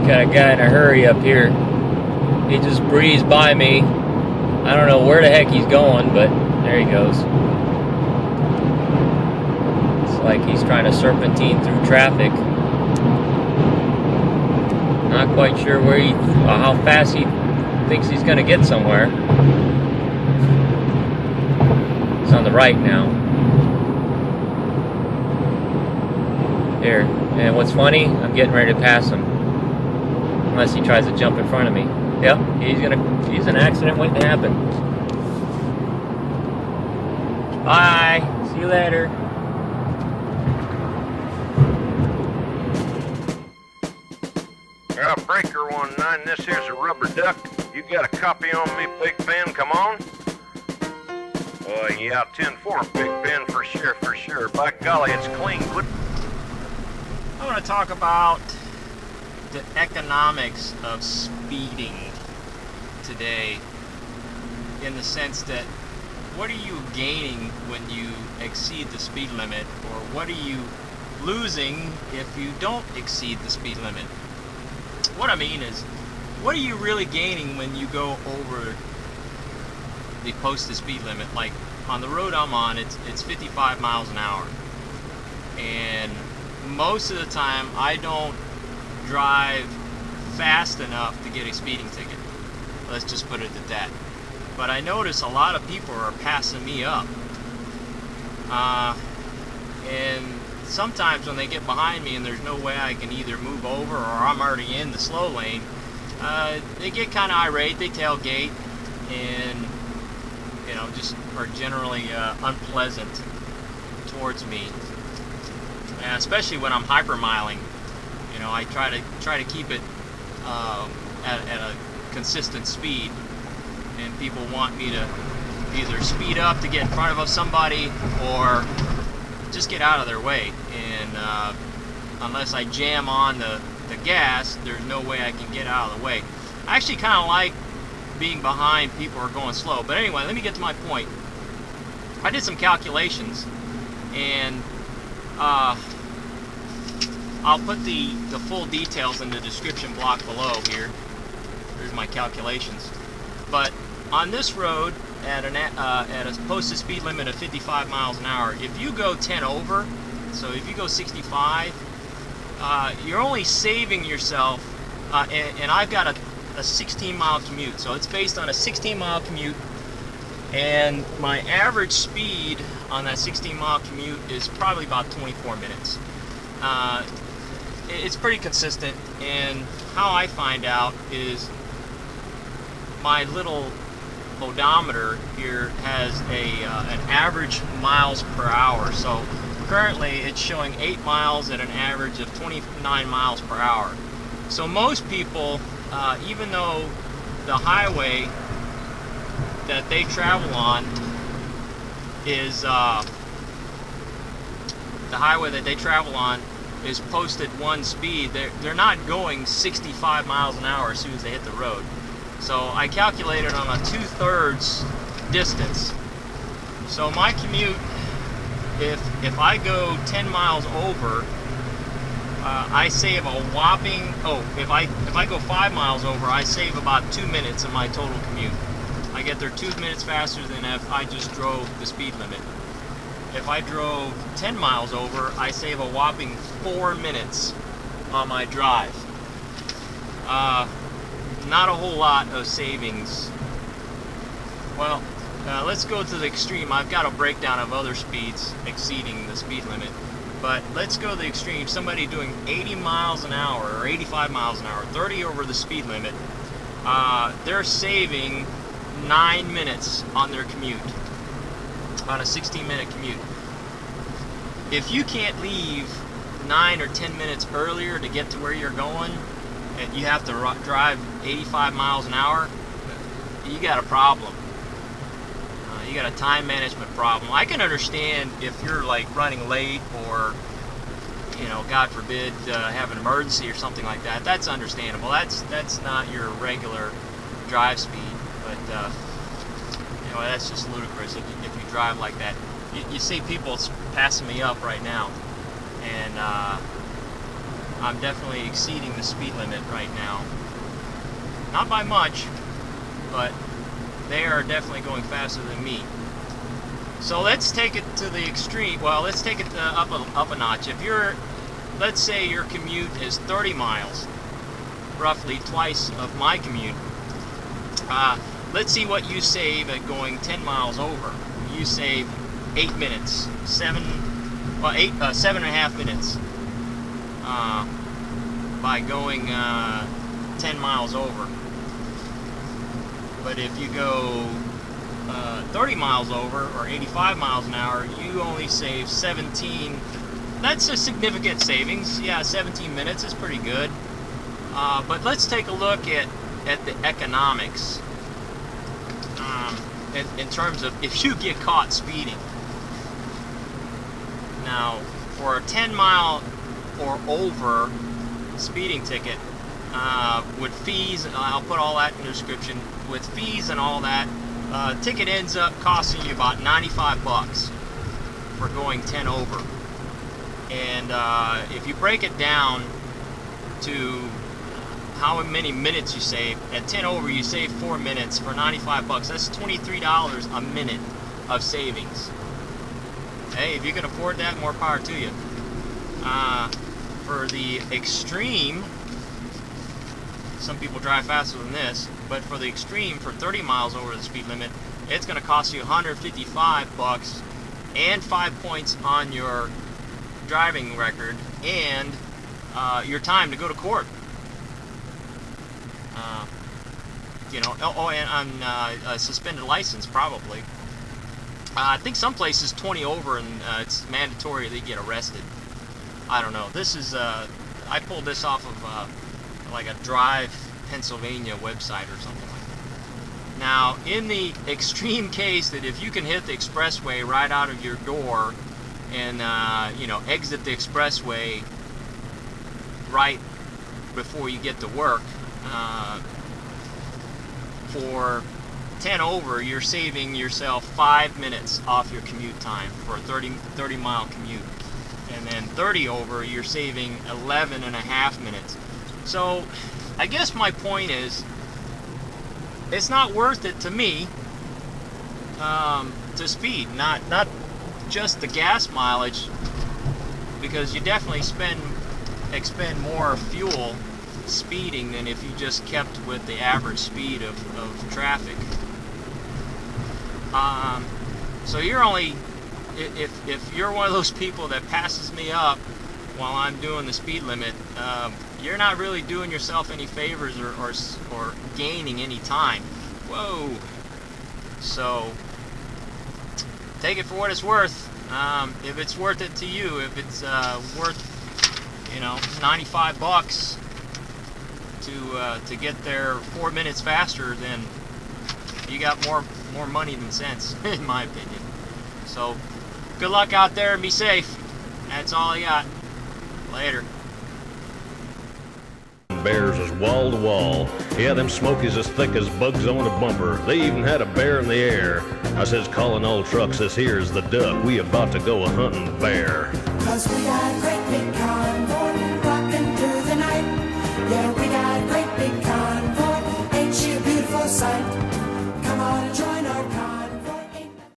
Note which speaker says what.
Speaker 1: Got a guy in a hurry up here. He just breezed by me. I don't know where the heck he's going, but there he goes. It's like he's trying to serpentine through traffic. Not quite sure where how fast he thinks he's going to get somewhere. He's on the right now. Here. And what's funny, I'm getting ready to pass him. Unless he tries to jump in front of me. Yep, he's an accident waiting to happen. Bye. See you later.
Speaker 2: Breaker 19, this here's a rubber duck. You got a copy on me, Big Ben? Come on. Yeah, 10-4, Big Ben, for sure. By golly, it's clean. Good.
Speaker 3: I want to talk about the economics of speeding today, in the sense that what are you gaining when you exceed the speed limit, or what are you losing if you don't exceed the speed limit? What I mean is, what are you really gaining when you go over the posted speed limit? Like on the road I'm on, it's 55 miles an hour, and most of the time I don't drive fast enough to get a speeding ticket. Let's just put it at that. But I notice a lot of people are passing me up, and sometimes when they get behind me and there's no way I can either move over or I'm already in the slow lane, they get kind of irate, they tailgate, and just are generally unpleasant towards me, and especially when I'm hypermiling. I try to keep it at a consistent speed, and people want me to either speed up to get in front of somebody or just get out of their way. And unless I jam on the gas, there's no way I can get out of the way. I actually kind of like being behind people who are going slow. But anyway, let me get to my point. I did some calculations, and I'll put the full details in the description block below here. There's my calculations. But on this road, at a posted speed limit of 55 miles an hour, if you go 10 over, so if you go 65, you're only saving yourself, and I've got a 16-mile commute, so it's based on a 16-mile commute, and my average speed on that 16-mile commute is probably about 24 minutes. It's pretty consistent, and how I find out is my little odometer here has an average miles per hour. So currently it's showing 8 miles at an average of 29 miles per hour. So most people, even though the highway that they travel on is posted one speed, they're not going 65 miles an hour as soon as they hit the road. So I calculated on a 2/3 distance. So my commute, if I go 10 miles over, I save a whopping, if I go 5 miles over, I save about 2 minutes in my total commute. I get there 2 minutes faster than if I just drove the speed limit. If I drove 10 miles over, I save a whopping 4 minutes on my drive. Not a whole lot of savings. Well, let's go to the extreme. I've got a breakdown of other speeds exceeding the speed limit, but let's go to the extreme. Somebody doing 80 miles an hour or 85 miles an hour, 30 over the speed limit, they're saving 9 minutes on their commute, on a 16-minute commute. If you can't leave 9 or 10 minutes earlier to get to where you're going, and you have to drive 85 miles an hour, you got a problem. You got a time management problem. I can understand if you're like running late, or God forbid, have an emergency or something like that. That's understandable. That's not your regular drive speed. But that's just ludicrous if you drive like that. You see people passing me up right now, and I'm definitely exceeding the speed limit right now. Not by much, but they are definitely going faster than me. So let's take it to the extreme. Well, let's take it up a notch. If you're, let's say your commute is 30 miles, roughly twice of my commute. Let's see what you save at going 10 miles over. You save 8 minutes, 7.5 minutes by going 10 miles over. But if you go 30 miles over, or 85 miles an hour, you only save 17. That's a significant savings. Yeah, 17 minutes is pretty good. But let's take a look at the economics in terms of if you get caught speeding. Now, for a 10-mile or over speeding ticket, with fees, I'll put all that in the description, with fees and all that, ticket ends up costing you about 95 bucks for going 10 over. And if you break it down to how many minutes you save, at 10 over you save 4 minutes for 95 bucks. That's $23 a minute of savings. Hey, if you can afford that, more power to you. For the extreme, some people drive faster than this, but for the extreme, for 30 miles over the speed limit, it's going to cost you 155 bucks and 5 points on your driving record and your time to go to court. You know, and on a suspended license probably. I think some places 20 over and it's mandatory that you get arrested. I don't know. This is I pulled this off of like a Drive Pennsylvania website or something like that. Now, in the extreme case that if you can hit the expressway right out of your door and you know, exit the expressway right before you get to work, for 10 over, you're saving yourself 5 minutes off your commute time for a 30 mile commute. And then 30 over, you're saving 11 and a half minutes. So I guess my point is, it's not worth it to me to speed, not just the gas mileage, because you definitely expend more fuel speeding than if you just kept with the average speed of traffic. So you're only, if you're one of those people that passes me up while I'm doing the speed limit, you're not really doing yourself any favors or gaining any time. Whoa. So take it for what it's worth. If it's worth it to you, if it's worth, you know, 95 bucks to get there 4 minutes faster, then you got more money than sense, in my opinion. So good luck out there and be safe. That's all I got. Later.
Speaker 4: Bears is wall to wall. Yeah, them smokies as thick as bugs on a bumper. They even had a bear in the air. I says, calling all trucks, this here's the duck. We about to go a hunting bear.
Speaker 5: 'Cause we got a great big convoy.